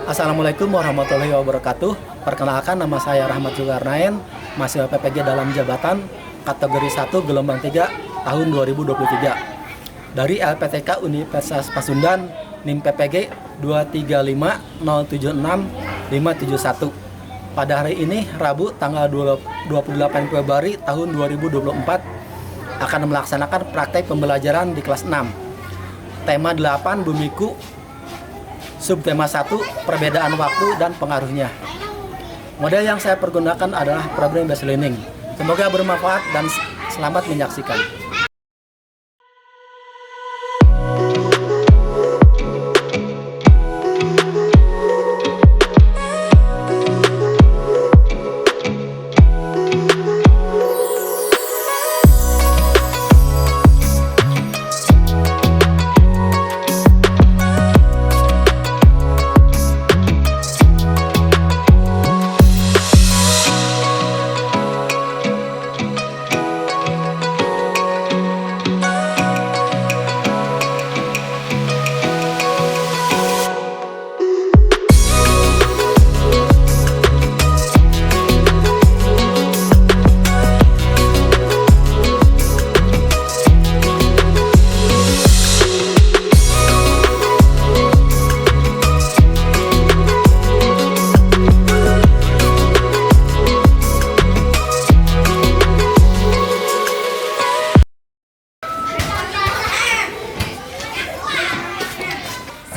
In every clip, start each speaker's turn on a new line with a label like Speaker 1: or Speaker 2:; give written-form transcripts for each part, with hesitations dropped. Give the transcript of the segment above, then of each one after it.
Speaker 1: Assalamualaikum warahmatullahi wabarakatuh. Perkenalkan, nama saya Rahmat Zulkarnain, mahasiswa PPG dalam jabatan kategori 1 gelombang 3 tahun 2023 dari LPTK Universitas Pasundan, NIM PPG 235076571. Pada hari ini, Rabu tanggal 28 Februari tahun 2024 akan melaksanakan praktek pembelajaran di kelas 6. Tema 8 Bumiku, subtema 1 perbedaan waktu dan pengaruhnya. Model yang saya pergunakan adalah problem based learning. Semoga bermanfaat dan selamat menyaksikan.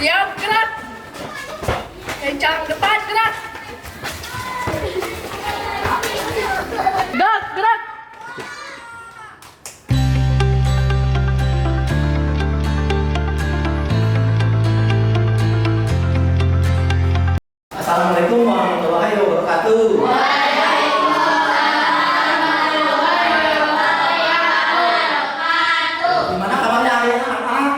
Speaker 2: Siap, gerak. Kencang depan, gerak. Gerak, gerak.
Speaker 1: Assalamualaikum warahmatullahi wabarakatuh. Gimana kabarnya hari ini anak-anak?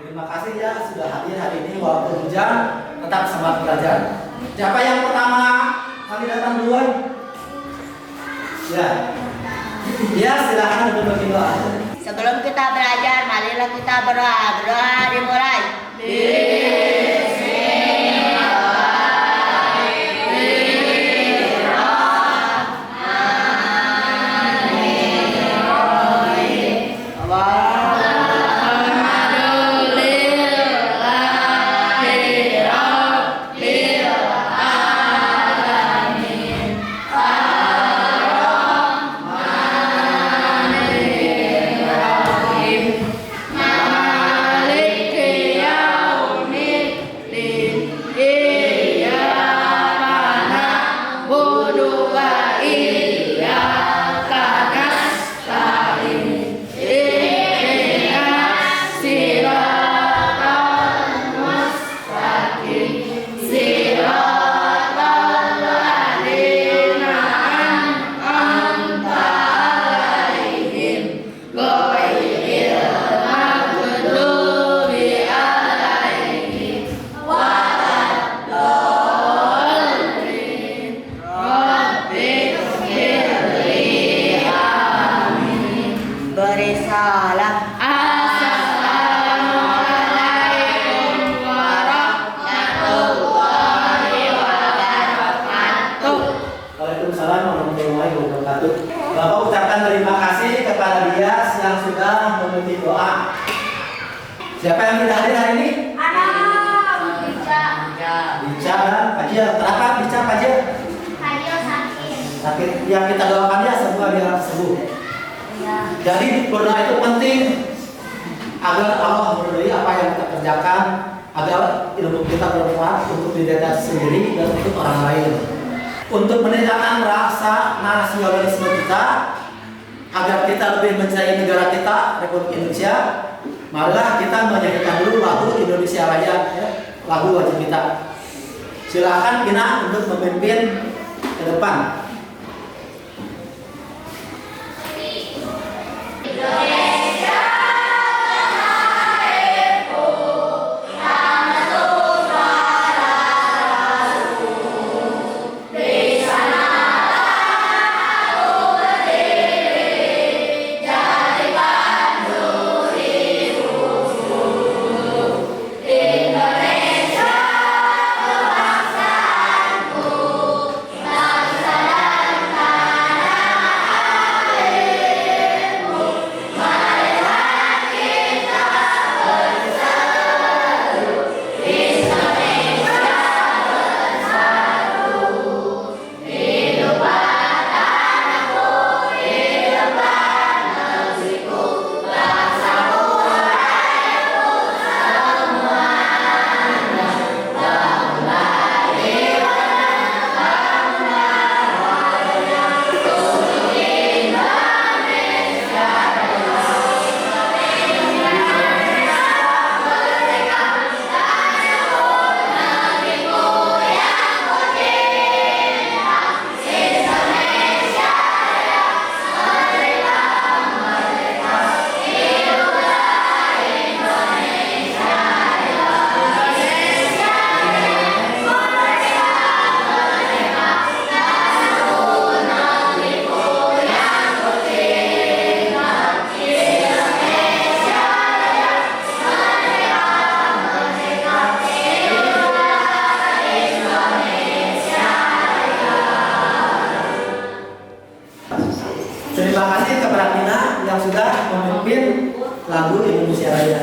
Speaker 1: Terima kasih ya sudah hadir hari ini walaupun hujan, tetap semangat belajar. Siapa yang pertama kali datang duluan? Ya. Ya, silakan untuk berdoa.
Speaker 3: Sebelum kita belajar, marilah kita berdoa. Berdoa dimulai. Beri salam. Assalamualaikum warahmatullahi wabarakatuh.
Speaker 1: Waalaikumsalam warahmatullahi wabarakatuh. Bapak ucapkan terima kasih kepada dia yang sudah mengikuti doa. Siapa yang tidak hadir hari ini? Bica dan Pajia. Kenapa Bica, Pajia? Sakit. Yang kita doakan dia semua dia sembuh. Jadi berdoa itu penting agar Allah meridhai apa yang kita kerjakan, agar ilmu kita bermanfaat untuk diri kita sendiri dan untuk orang lain. Untuk meningkatkan rasa nasionalisme kita, agar kita lebih mencintai negara kita, Republik Indonesia, marilah kita menyanyikan dulu lagu Indonesia Raya, ya, lagu wajib kita. Silakan Gina untuk memimpin ke depan. Terima kasih kepada Nina yang sudah memimpin lagu Indonesia Raya.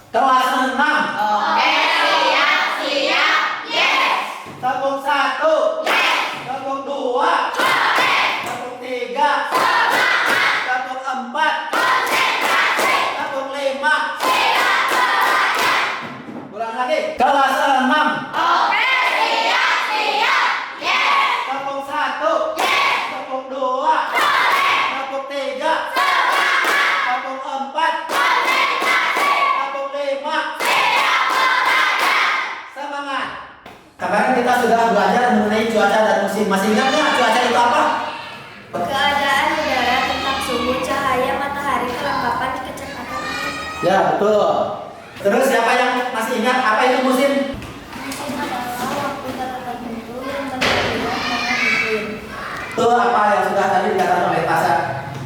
Speaker 1: Kelas 6.
Speaker 3: Oke, siap, siap, yes.
Speaker 1: Tepuk 1.
Speaker 3: Yes.
Speaker 1: Tepuk 2. Tepuk 3. Tepuk 4. Tepuk 5. Ulang lagi. Kelas 6.
Speaker 3: Oke, siap, siap, yes.
Speaker 1: Tepuk 1.
Speaker 3: Yes.
Speaker 1: Tepuk 2. Tepuk 3. Tepuk 4. Tepuk 5. Semangat. Kemarin kita sudah belajar mengenai cuaca dan musim. Masih ingat nggak cuaca itu apa?
Speaker 4: Keadaan udara tentang suhu, cahaya, matahari, kelengkapan, kecepatan angin.
Speaker 1: Ya, betul. Terus siapa yang masih ingat apa itu musim?
Speaker 4: Musim adalah waktu tertentu yang terjadi dengan iklim.
Speaker 1: Itu apa yang sudah tadi dikatakan oleh Tasya.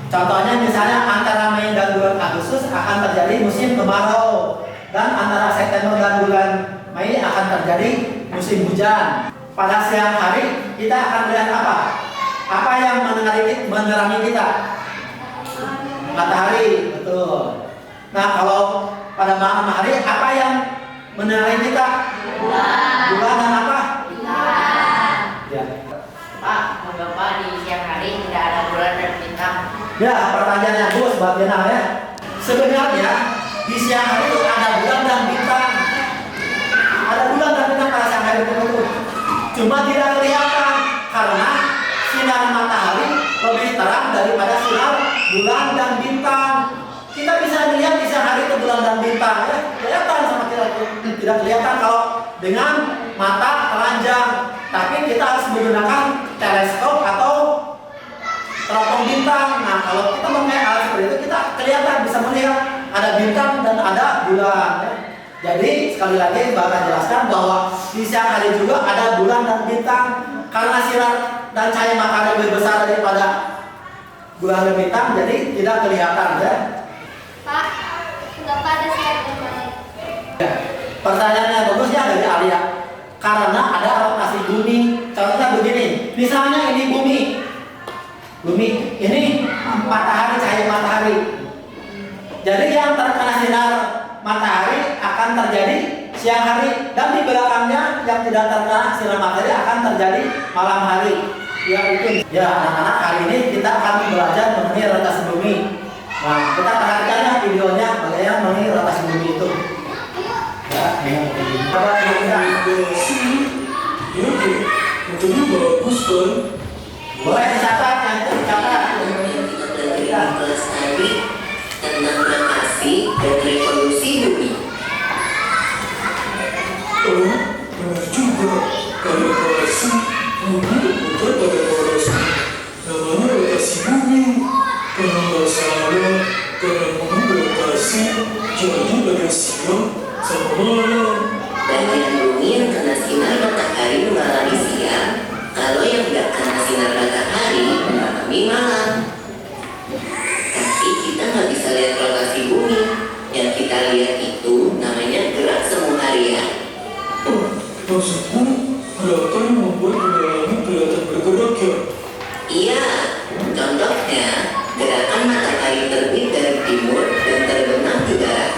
Speaker 1: Contohnya misalnya antara Mei dan bulan Agustus akan terjadi musim kemarau, dan antara September dan bulan Mei akan terjadi musim hujan. Pada siang hari kita akan melihat apa? Apa yang menerangi kita? Matahari, betul. Nah, kalau pada malam hari apa yang menerangi kita? Bulan dan apa? Ya.
Speaker 3: Pak, mengapa di siang hari tidak ada bulan dan bintang?
Speaker 1: Ya, pertanyaannya bos buat Gina ya. Sebenarnya di siang hari itu ada bulan dan bintang. Ada bulan dan bintang pada siang hari itu. Cuma tidak kelihatan karena sinar matahari lebih terang daripada sinar bulan dan bintang. Kita bisa lihat di siang hari itu bulan dan bintang ya. Kelihatan sama kita tidak kelihatan kalau dengan mata telanjang. Tapi kita harus menggunakan teleskop atau teropong bintang. Nah, kalau kita memakai alat seperti itu, kita kelihatan bisa melihat ada bintang dan ada bulan. Ya. Jadi sekali lagi Bapak jelaskan bahwa di siang hari juga ada bulan dan bintang karena sinar dan cahaya matahari lebih besar daripada bulan dan bintang, jadi tidak kelihatan ya.
Speaker 4: Pak, kenapa ada sinar dan matahari?
Speaker 1: Ya. Pertanyaannya bagus ya dari Alia. Karena ada rotasi bumi. Contohnya begini, misalnya ini bumi, ini matahari, cahaya matahari. Jadi yang terkena sinar matahari akan terjadi siang hari, dan di belakangnya yang tidak terkena sinar matahari akan terjadi malam hari. Ya itu. Ya anak-anak, hari ini kita akan belajar mengenai rotasi bumi. Nah, kita perhatikan ya videonya bagaimana mengenai rotasi bumi itu. Ya, apa yang kita
Speaker 5: Bagus kan?
Speaker 1: boleh dicatat, yang itu dicatat. Ya.
Speaker 5: berputar pada rotasi. Namanya rotasi bumi. Kalau nggak salah, karena bumi berotasi, jadi bagian siang sama malam.
Speaker 6: Bagian bumi yang kena sinar matahari mengalami siang, kalau yang tidak kena sinar matahari mengalami malam. Tapi kita nggak bisa lihat rotasi bumi. Yang kita lihat itu namanya gerak semu harian.
Speaker 5: Maksudku, gerakan yang membuat dunia langit kelihatan bergerak ya?
Speaker 6: Iya, contohnya gerakan matahari terbit dari timur dan terbenam di barat.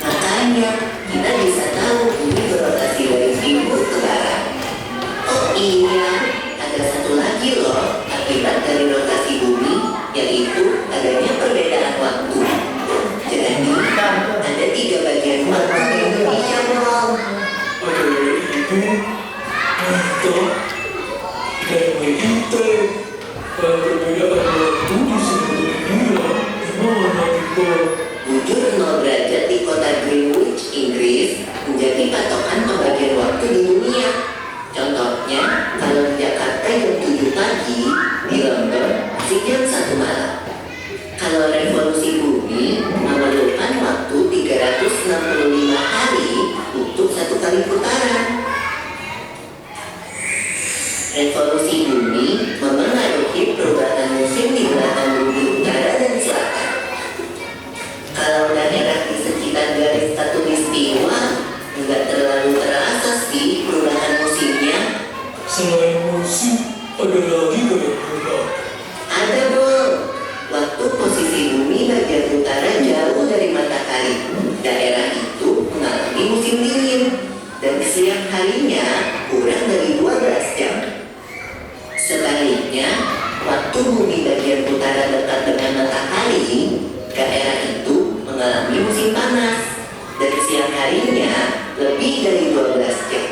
Speaker 6: Makanya kita bisa tahu bumi berotasi dari timur ke barat. Oh iya, ada satu lagi loh akibat dari rotasi bumi, yaitu adanya perbedaan waktu. Jadi ada 3 bagian waktu di Indonesia dong.
Speaker 5: Ada itu, atau dan begitu. Perbedaan waktu di seluruh dunia gimana kita?
Speaker 6: Bujur 0 derajat di kota Greenwich, Inggris menjadi patokan pembagian waktu di dunia. Contohnya, kalau di Jakarta jam 7 pagi, di London masih jam 1 malam. Kalau revolusi bumi memerlukan waktu 365 hari untuk 1 kali putaran. Revolusi bumi memengaruhi perubahan musim di belahan bumi utara dan selatan. Kalau daerah di sekitar garis khatulistiwa nggak terlalu terasa sih perubahan musimnya.
Speaker 5: Selain musim, ada lagi gaya perubahan.
Speaker 6: Ada dong. Waktu posisi bumi bagian utara jauh dari matahari, daerah itu mengalami musim dingin dan siang harinya kurang dari 12 jam. Sebaliknya, waktu bumi bagian utara dekat dengan matahari, daerah itu mengalami musim panas dan siang harinya lebih dari 12 jam.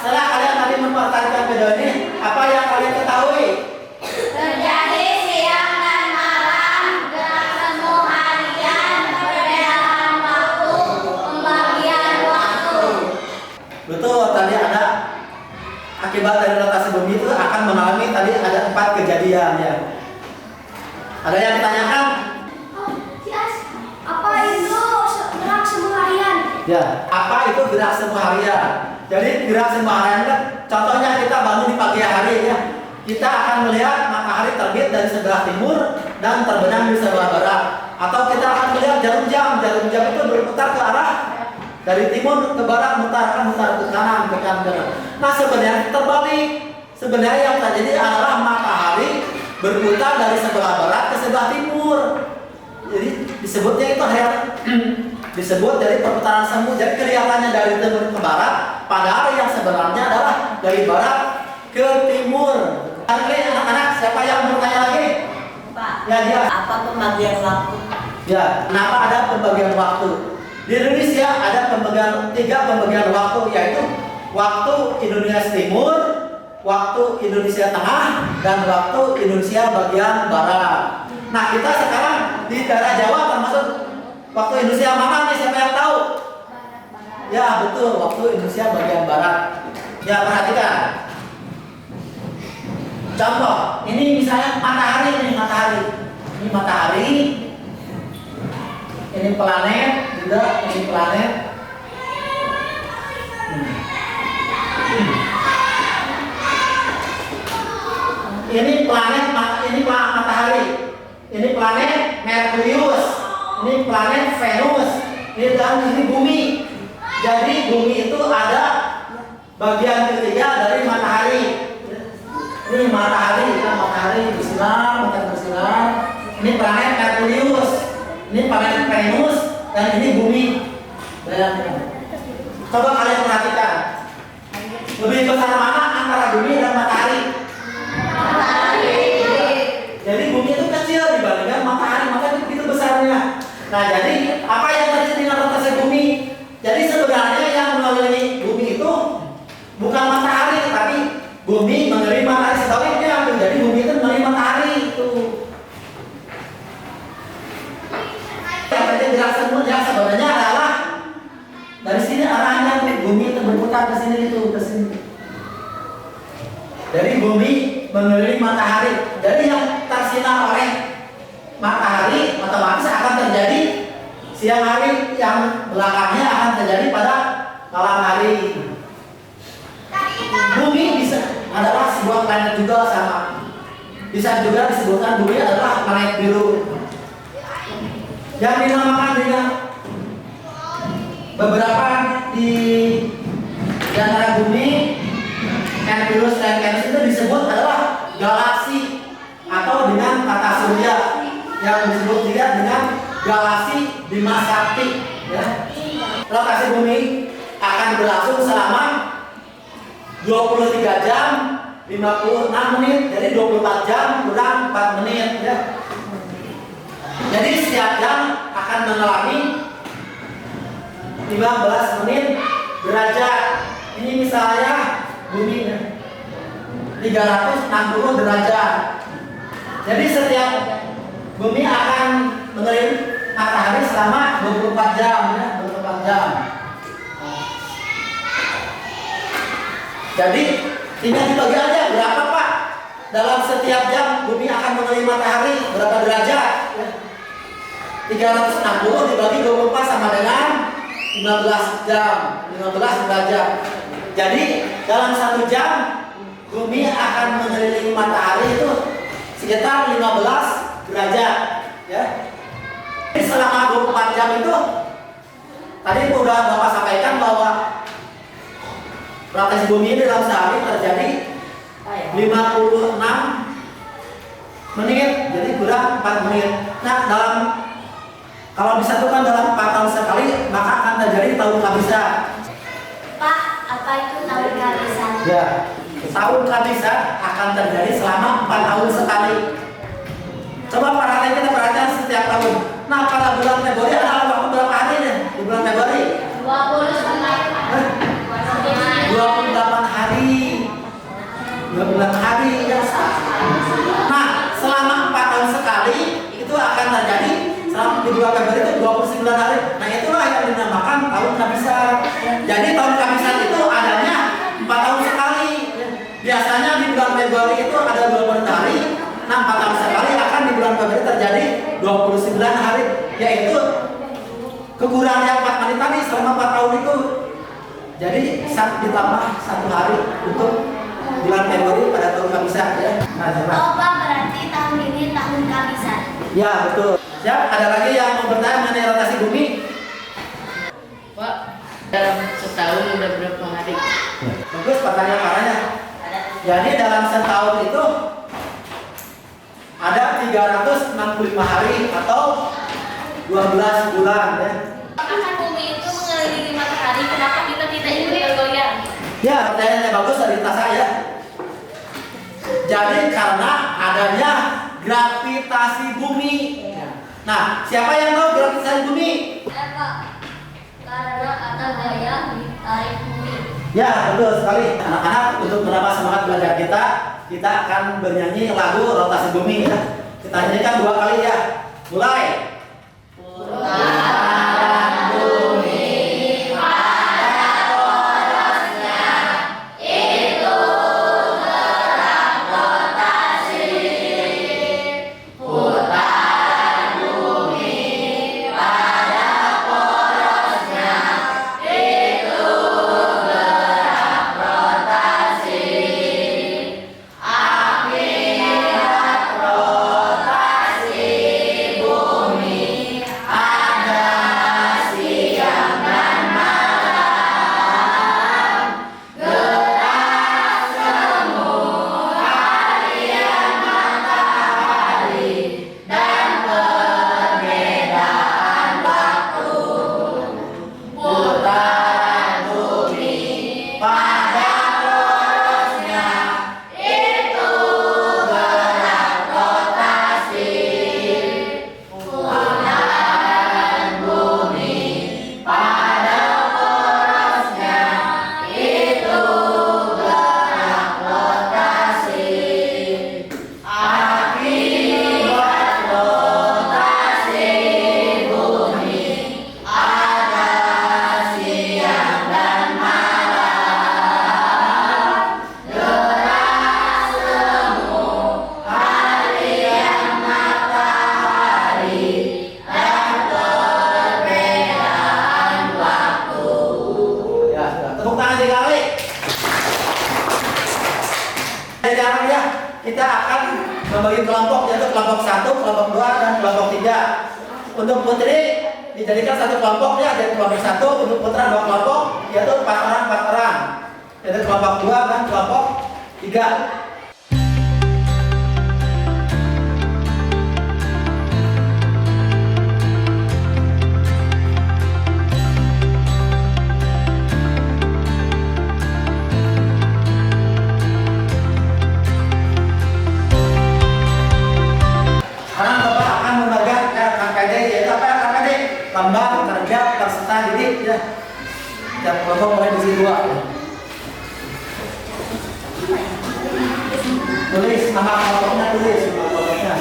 Speaker 1: Setelah kalian tadi memperhatikan video ini, apa yang kalian ketahui?
Speaker 4: Terjadi siang dan malam, gerak semu harian, perbedaan waktu, pembagian waktu.
Speaker 1: Betul, tadi ada akibat dari rotasi bumi itu akan mengalami tadi ada 4 kejadian ya. Ada yang ditanyakan?
Speaker 4: Apa itu gerak semu harian?
Speaker 1: Ya, apa itu gerak semu harian? Jadi gerak semu harian kan contohnya kita bangun di pagi hari ya. Kita akan melihat matahari terbit dari sebelah timur dan terbenam di sebelah barat. Atau kita akan melihat jarum jam itu berputar ke arah dari timur ke barat, mutar ke kanan, ke kanan. Nah sebenarnya terbalik. Sebenarnya yang terjadi adalah matahari berputar dari sebelah barat ke sebelah timur. Jadi disebutnya itu disebut dari perputaran semu. Jadi kelihatannya dari timur ke barat, padahal yang sebenarnya adalah dari barat ke timur. Oke anak-anak, siapa yang mau tanya lagi?
Speaker 3: Pak,
Speaker 1: Ya dia.
Speaker 3: apa pembagian waktu?
Speaker 1: Ya, kenapa ada pembagian waktu? Di Indonesia ada 3 pembagian waktu, yaitu waktu Indonesia Timur, waktu Indonesia Tengah, dan waktu Indonesia bagian Barat. Nah, kita sekarang di daerah Jawa termasuk waktu Indonesia mana nih? Siapa yang tahu? Ya, betul, waktu Indonesia bagian Barat. Ya, perhatikan. Contoh, ini misalnya matahari nih, matahari. Ini matahari. Ini planet, juga ini planet. Ini planet, ini matahari. Ini planet Merkurius. Ini planet Venus. Ini dan ini bumi. Jadi bumi itu ada bagian ketiga dari matahari. Ini matahari, kan matahari bersinar, matahari bersinar. Ini planet Merkurius. Ini planet Venus dan ini bumi. Bayangkan. Coba kalian perhatikan. Lebih besar mana antara bumi dan matahari?
Speaker 4: Matahari.
Speaker 1: Jadi bumi itu kecil dibandingkan matahari, makanya begitu besarnya. Nah, jadi apa yang terjadi dengan rotasi bumi? Jadi sebenarnya yang mengelilingi bumi itu bukan matahari, tapi bumi mengelilingi matahari sebaliknya. Jadi bumi itu mengelilingi matahari itu. Yang terjadi gerak semu yang sebenarnya adalah dari sini arahnya ke sini itu ke sini. Jadi bumi mengelilingi matahari. Jadi yang tersinar oleh matahari otomatis akan terjadi siang hari, yang belakangnya akan terjadi pada malam hari. Bumi bisa adalah sebuah planet juga sama. Bisa juga disebutkan bumi adalah planet biru. Yang dinamakan dengan beberapa di antara bumi, Venus dan Venus itu disebut adalah galaksi atau dengan tata surya yang disebut juga dengan galaksi Bima Sakti. Ya. Rotasi bumi akan berlangsung selama 23 jam 56 menit, jadi 24 jam kurang 4 menit. Ya. Jadi setiap jam akan mengalami 15 menit derajat. Ini misalnya bumi 360 derajat. Jadi setiap bumi akan mengelilingi matahari selama 24 jam, ya, 24 jam. Jadi tinggal dibagi aja berapa Pak dalam setiap jam bumi akan mengelilingi matahari berapa derajat? Ya. 360 dibagi 24 sama dengan 15 jam, 15 derajat. Jadi dalam 1 jam bumi akan mengelilingi matahari itu sekitar 15 derajat, ya. Jadi selama 24 jam itu tadi udah Bapak sampaikan bahwa rotasi bumi dalam sehari terjadi 56 menit, jadi kurang 4 menit. Nah, kalau disatukan dalam 4 tahun sekali, maka akan terjadi tahun kabisan.
Speaker 4: Pak, apa itu tahun kabisan?
Speaker 1: Ya, tahun kabisan akan terjadi selama 4 tahun sekali. Coba perhatikan setiap tahun. Nah, pada bulan Februari ada waktu berapa hari nih? Di bulan Februari? 28 hari. 28 hari ya. Nah, selama 4 tahun sekali itu akan terjadi di bulan Februari itu 29 hari. Nah, itulah yang dinamakan tahun kabisan. Jadi tahun kabisan itu adanya 4 tahun sekali. Biasanya di bulan Februari itu ada 20 hari. Nah, 4 tahun sekali akan di bulan Februari terjadi 29 hari, yaitu kekurangan yang 4 menit tadi selama 4 tahun itu. Jadi ditambah 1 hari untuk bulan Februari pada tahun kabisan, ya. Nah,
Speaker 4: Oh, Pak, berarti tahun ini tahun kabisan.
Speaker 1: ya betul. Siap, ada lagi yang mau bertanya mengenai rotasi bumi?
Speaker 2: Pak, dalam setahun udah berapa hari?
Speaker 1: Bagus pertanyaan-pertanyaannya. Jadi dalam setahun itu ada 365 hari atau 12 bulan, ya.
Speaker 2: Apakah bumi itu mengelilingi matahari? Kenapa kita tidak ikut bergoyang?
Speaker 1: Ya, pertanyaannya bagus dari tas saya. Jadi karena adanya gravitasi bumi. Nah, siapa yang tahu gravitasi bumi?
Speaker 4: Pak, karena ada gaya ditarik bumi.
Speaker 1: Ya, betul sekali. Anak-anak, untuk menambah semangat belajar kita akan bernyanyi lagu rotasi bumi, ya. Kita nyanyikan 2 kali, ya. Mulai. Tepuk tangan 3 kali. Sekarang ya, kita akan membagi kelompok, yaitu kelompok 1, kelompok 2, dan kelompok 3. Untuk putri dijadikan satu kelompok ya, dari kelompok 1, untuk putra 2 kelompok, yaitu 4 orang, yaitu kelompok 2 dan kelompok 3. Lambang kerja peserta didik ya. Dan kelompok mulai di sini 2. Tulis nama kelompoknya, tulis nama kelompoknya.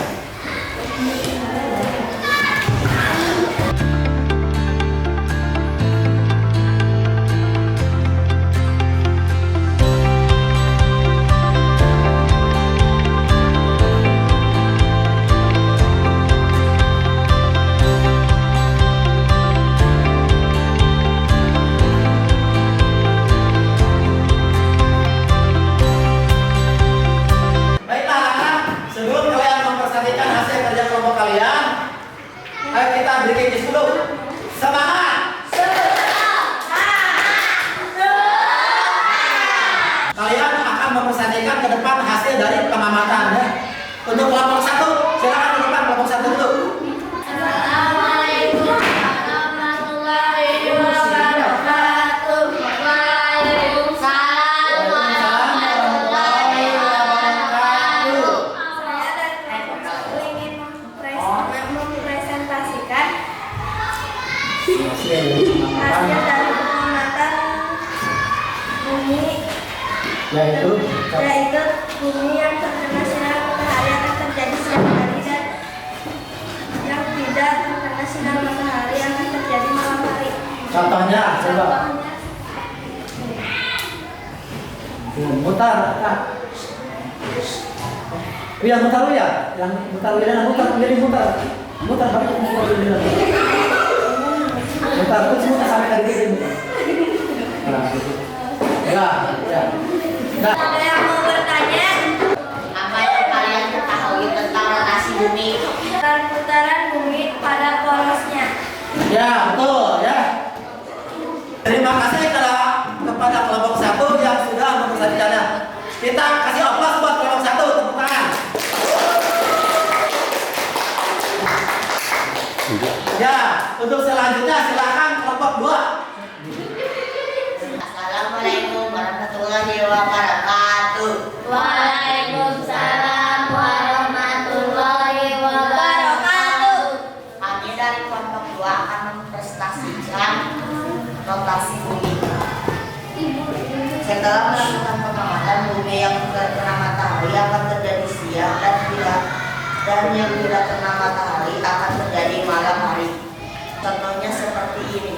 Speaker 1: Ayo kita beri kejis dulu. Semangat! Kalian akan mempresentasikan ke depan hasil dari pengamatan ya. Untuk kelompok 1, silakan ke depan kelompok 1 dulu.
Speaker 2: Assalamualaikum warahmatullahi wabarakatuh. Waalaikumsalam warahmatullahi wabarakatuh.
Speaker 4: Saya dari kelompok 1 ingin mempresentasikan hasil dari pengamatan bumi,
Speaker 1: Yaitu
Speaker 4: bumi yang terkena sinar matahari akan terjadi siang hari dan yang tidak terkena sinar matahari akan terjadi malam hari.
Speaker 1: contohnya coba. Mutar, Kak. Yang mutar ya, yang mutar Wilana mutar, jadi mutar balik mutar Wilana. Mutar terus mutar sampai tadi gitu. Nah, ya. Nah,
Speaker 4: Ada yang mau bertanya?
Speaker 3: Apa yang kalian ketahui tentang rotasi bumi?
Speaker 4: Putaran bumi pada porosnya.
Speaker 1: ya betul ya. Terima kasih kepada kelompok 1 yang sudah mempresentasikannya. Kita kasih aplaus buat kelompok 1, tepuk tangan. Ya, untuk selanjutnya silakan kelompok 2.
Speaker 3: Assalamualaikum warahmatullahi wabarakatuh.
Speaker 2: Waalaikumsalam warahmatullahi wabarakatuh.
Speaker 3: Kami dari kelompok 2 akan mempresentasikan rotasi bumi. Setelah melakukan pengamatan bumi yang terkena matahari akan terjadi siang dan yang tidak terkena matahari akan terjadi malam hari. Contohnya seperti ini.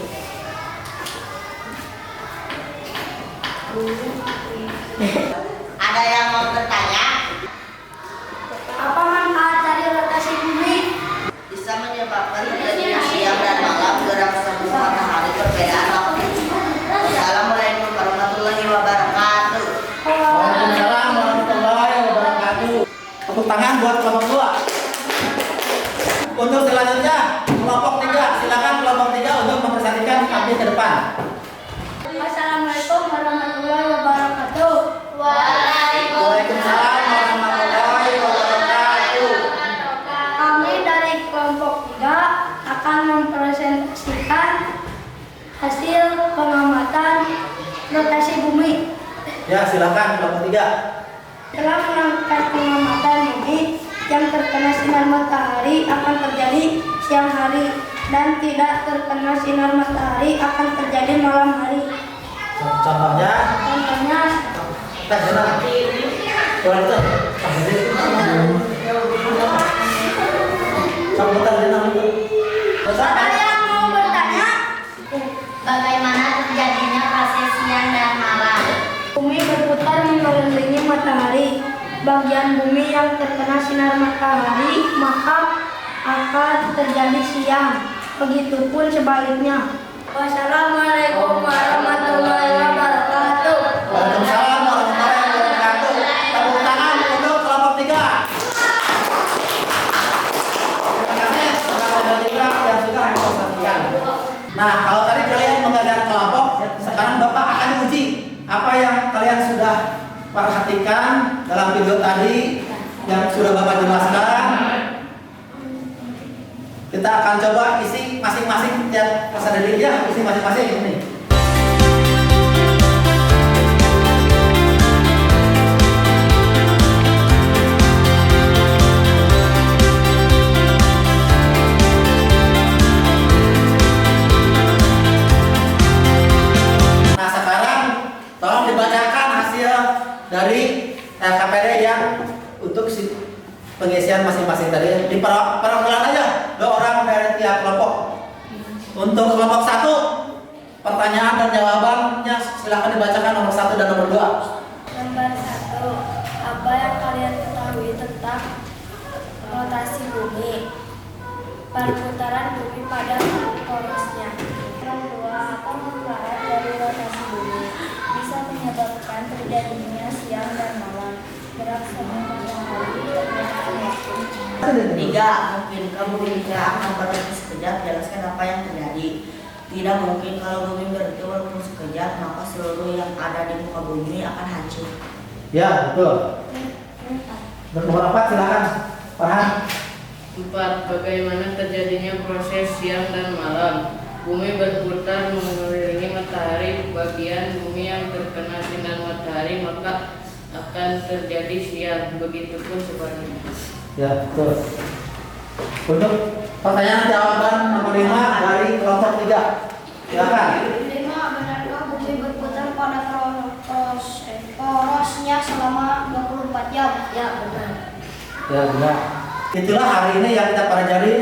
Speaker 3: Ada yang mau bertanya?
Speaker 4: Apa manfaat dari rotasi bumi?
Speaker 3: Bisa menyebabkan terjadinya siang dan malam gerak semu matahari perbedaan waktu. Assalamualaikum warahmatullahi wabarakatuh.
Speaker 1: Waalaikumsalam warahmatullahi wabarakatuh. Tepuk tangan buat kelompok 2. Untuk selanjutnya kelompok 3, silakan kelompok 3 untuk mempresentasikan kami ke depan.
Speaker 4: Assalamualaikum warahmatullahi wabarakatuh.
Speaker 1: Waalaikumsalam warahmatullahi wabarakatuh.
Speaker 4: Kami dari kelompok 3 akan mempresentasikan hasil pengamatan rotasi bumi.
Speaker 1: Ya, silakan kelompok 3.
Speaker 4: Setelah melakukan pengamatan bumi yang terkena sinar matahari akan terjadi siang hari dan tidak terkena sinar matahari akan terjadi malam hari.
Speaker 1: Contohnya, kita jelas.
Speaker 4: Ada yang mau bertanya?
Speaker 2: Bagaimana terjadinya fase siang dan malam?
Speaker 4: Bumi berputar mengelilingi matahari. Bagian bumi yang terkena sinar matahari maka akan terjadi siang. Begitupun sebaliknya. Wassalamualaikum warahmatullahi wabarakatuh.
Speaker 1: perhatikan dalam video tadi yang sudah Bapak jelaskan. Kita akan coba isi masing-masing tiap peserta didik ya, isi masing-masing ini. Nah sekarang tolong dibacakan hasil dari KPD yang untuk pengisian masing-masing tadi. Di perwakilan aja 2 orang dari tiap kelompok. Untuk kelompok 1, pertanyaan dan jawabannya silakan dibacakan nomor 1 dan nomor 2.
Speaker 4: Nomor 1, apa yang kalian ketahui tentang rotasi bumi? Perputaran bumi pada porosnya. Nomor 2, apa manfaat dari rotasi bumi? Bisa menyebabkan terjadinya siang dan malam, gerak semu matahari, dan waktu.
Speaker 3: 3. Mungkin kalau bumi gerak akan berhenti sekejap, jelaskan apa yang terjadi. Tidak mungkin kalau bumi berhenti walaupun sekejap, maka seluruh yang ada di muka bumi akan hancur.
Speaker 1: Ya, betul. Nomor 4 silakan. Farhan.
Speaker 7: 4. Bagaimana terjadinya proses siang dan malam? Bumi berputar mengelilingi matahari. Bagian bumi yang terkena sinar matahari maka akan terjadi siang. Begitupun sebaliknya.
Speaker 1: Ya, betul. Untuk pertanyaan jawaban nomor 5 dari kelompok 3. Silakan.
Speaker 4: 5. Benarkah bumi berputar pada porosnya selama 24 jam? Ya, benar.
Speaker 1: Ya, benar. Itulah hari ini yang kita pelajari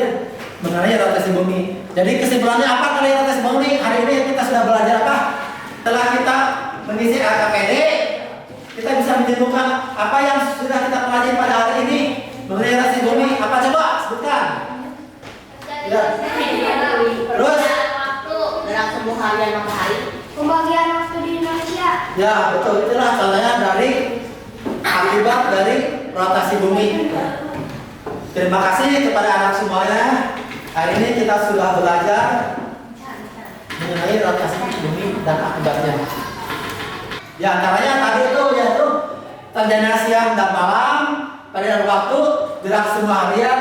Speaker 1: mengenai rotasi bumi. Jadi kesimpulannya apa mengenai rotasi bumi? Hari ini kita sudah belajar apa? Setelah kita mengisi LKPD, kita bisa menyimpulkan apa yang sudah kita pelajari pada hari ini mengenai rotasi bumi. Apa coba sebutkan? Ya. Terus
Speaker 3: Gerak semu harian matahari.
Speaker 4: Pembagian waktu di Indonesia.
Speaker 1: ya, betul. Itulah contohnya dari akibat dari rotasi bumi. Terima kasih kepada anak semuanya. Hari ini kita sudah belajar mengenai rotasi bumi dan akibatnya. Di antaranya tadi itu yaitu terjadinya siang dan malam, perbedaan waktu, gerak semu harian,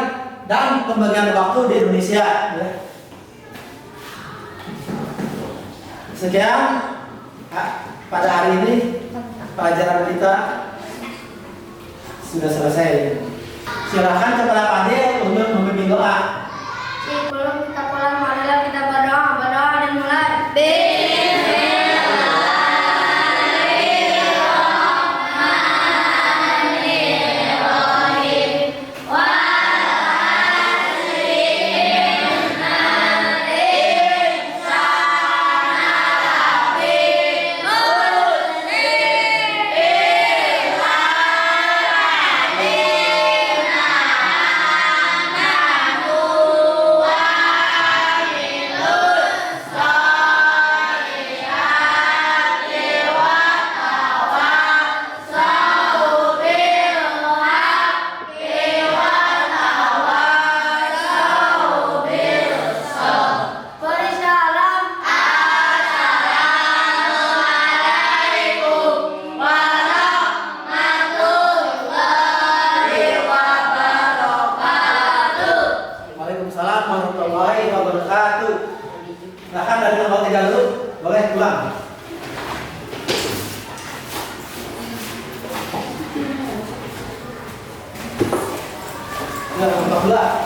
Speaker 1: dan pembagian waktu di Indonesia. Sekian pada hari ini pelajaran kita sudah selesai. Silakan kepada Pandey untuk memimpin doa.
Speaker 4: Sebelum kita pulang, marilah kita berdoa. Berdoa dimulai.
Speaker 1: Waalaikumsalam warahmatullahi wabarakatuh. Silahkan dari nomor 3 dulu, boleh pulang. Ya, nomor 2.